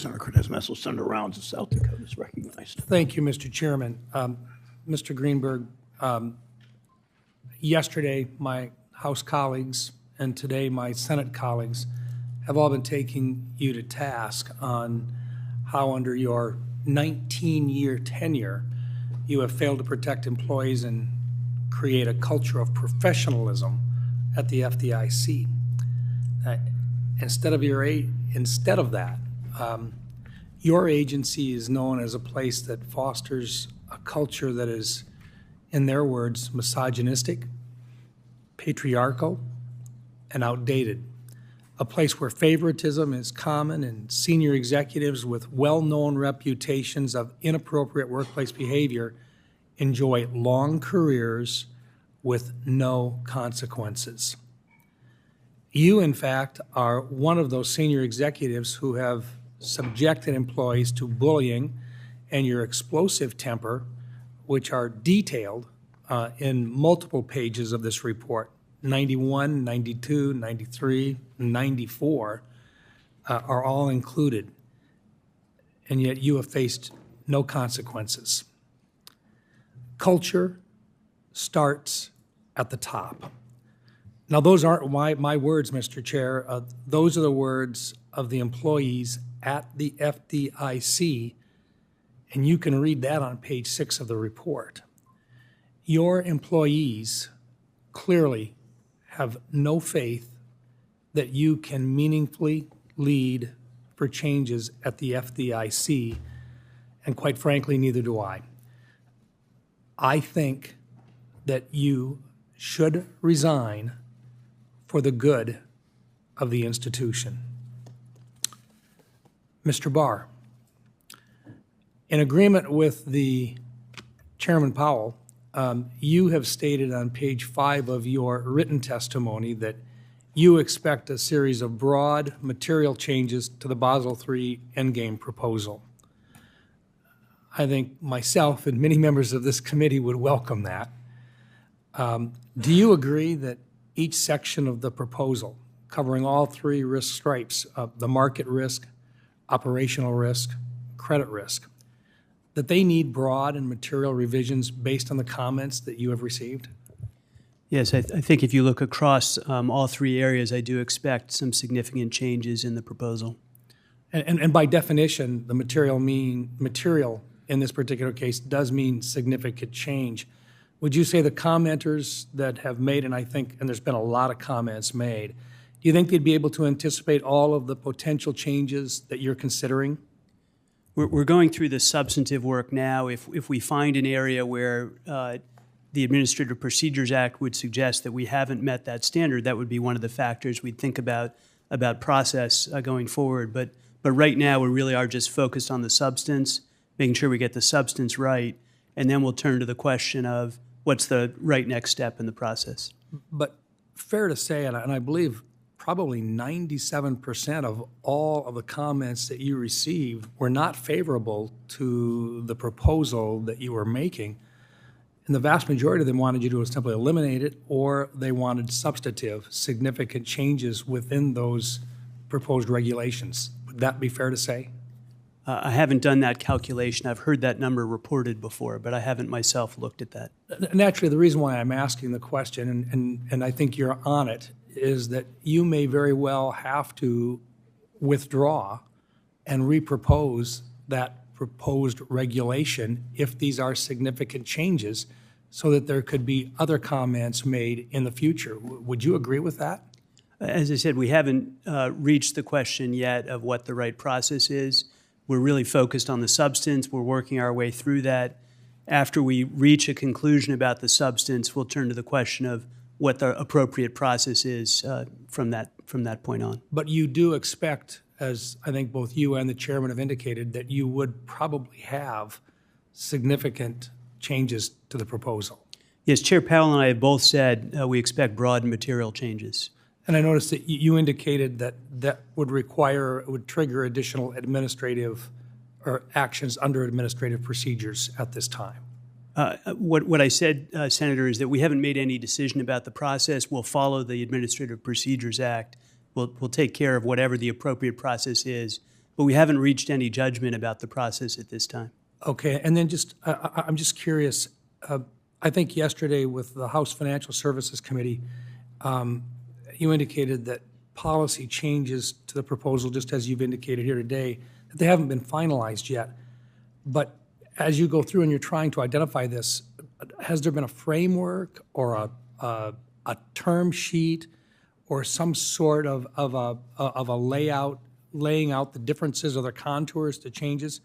Senator Cortez-Masto. Senator Rounds of South Dakota is recognized. Thank you, Mr. Chairman. Mr. Greenberg, yesterday my House colleagues and today my Senate colleagues have all been taking you to task on how under your 19-year tenure you have failed to protect employees and create a culture of professionalism at the FDIC. Instead of that, your agency is known as a place that fosters a culture that is, in their words, misogynistic, patriarchal, and outdated. A place where favoritism is common and senior executives with well-known reputations of inappropriate workplace behavior enjoy long careers with no consequences. You, in fact, are one of those senior executives who have subjected employees to bullying and your explosive temper, which are detailed in multiple pages of this report. 91, 92, 93, 94 are all included, and yet you have faced no consequences. Culture starts at the top. Now, those aren't my words, Mr. Chair. Those are the words of the employees at the FDIC, and you can read that on page 6 of the report. Your employees clearly have no faith that you can meaningfully lead for changes at the FDIC, and quite frankly, neither do I. I think that you should resign for the good of the institution. Mr. Barr, in agreement with the Chairman Powell, you have stated on page 5 of your written testimony that you expect a series of broad material changes to the Basel III endgame proposal. I think myself and many members of this committee would welcome that. Do you agree that each section of the proposal, covering all 3 risk stripes, the market risk, operational risk, credit risk, that they need broad and material revisions based on the comments that you have received? Yes, I think if you look across all 3 areas, I do expect some significant changes in the proposal. And by definition, the material in this particular case does mean significant change. Would you say the commenters that have made, and there's been a lot of comments made, do you think they'd be able to anticipate all of the potential changes that you're considering? We're going through the substantive work now. If we find an area where the Administrative Procedures Act would suggest that we haven't met that standard, that would be one of the factors we'd think about process going forward. But right now, we really are just focused on the substance, making sure we get the substance right, and then we'll turn to the question of what's the right next step in the process. But fair to say, and I believe probably 97% of all of the comments that you received were not favorable to the proposal that you were making. And the vast majority of them wanted you to simply eliminate it, or they wanted substantive, significant changes within those proposed regulations. Would that be fair to say? I haven't done that calculation. I've heard that number reported before, but I haven't myself looked at that. Naturally, the reason why I'm asking the question, and I think you're on it, is that you may very well have to withdraw and repropose that proposed regulation if these are significant changes, so that there could be other comments made in the future. Would you agree with that? As I said, we haven't reached the question yet of what the right process is. We're really focused on the substance. We're working our way through that. After we reach a conclusion about the substance, we'll turn to the question of what the appropriate process is from that point on. But you do expect, as I think both you and the chairman have indicated, that you would probably have significant changes to the proposal. Yes, Chair Powell and I have both said we expect broad and material changes. And I noticed that you indicated that that would trigger additional administrative or actions under administrative procedures at this time. What I said, Senator, is that we haven't made any decision about the process. We'll follow the Administrative Procedures Act. We'll take care of whatever the appropriate process is, but we haven't reached any judgment about the process at this time. Okay, and then I'm just curious. I think yesterday with the House Financial Services Committee, you indicated that policy changes to the proposal, just as you've indicated here today, that they haven't been finalized yet. But as you go through and you're trying to identify this, has there been a framework or a term sheet or some sort of a layout, laying out the differences or the contours to changes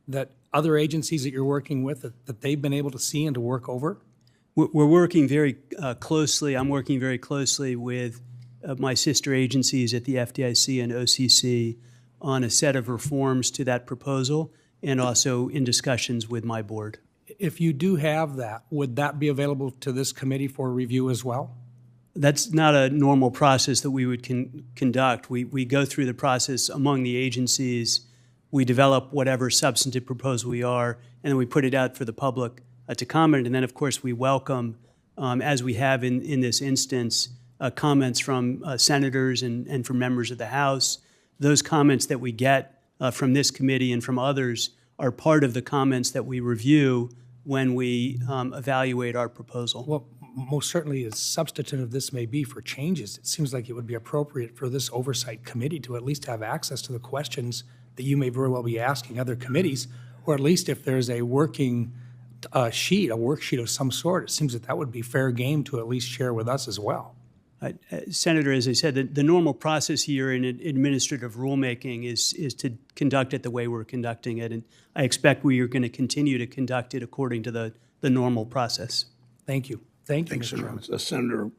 that other agencies that you're working with, that they've been able to see and to work over? We're working very closely. I'm working very closely with my sister agencies at the FDIC and OCC on a set of reforms to that proposal, and also in discussions with my board. If you do have that, would that be available to this committee for review as well? That's not a normal process that we would conduct. We go through the process among the agencies. We develop whatever substantive proposal we are, and then we put it out for the public to comment. And then, of course, we welcome, as we have in this instance, comments from senators and from members of the House. Those comments that we get from this committee and from others are part of the comments that we review when we evaluate our proposal. Well, most certainly, as substantive this may be for changes, it seems like it would be appropriate for this oversight committee to at least have access to the questions that you may very well be asking other committees, or at least if there's a working worksheet of some sort, it seems that would be fair game to at least share with us as well. Senator, as I said, the normal process here in administrative rulemaking is to conduct it the way we're conducting it, and I expect we are going to continue to conduct it according to the normal process. Thank you. Thank you, Thanks, Mr. Chairman. Senator.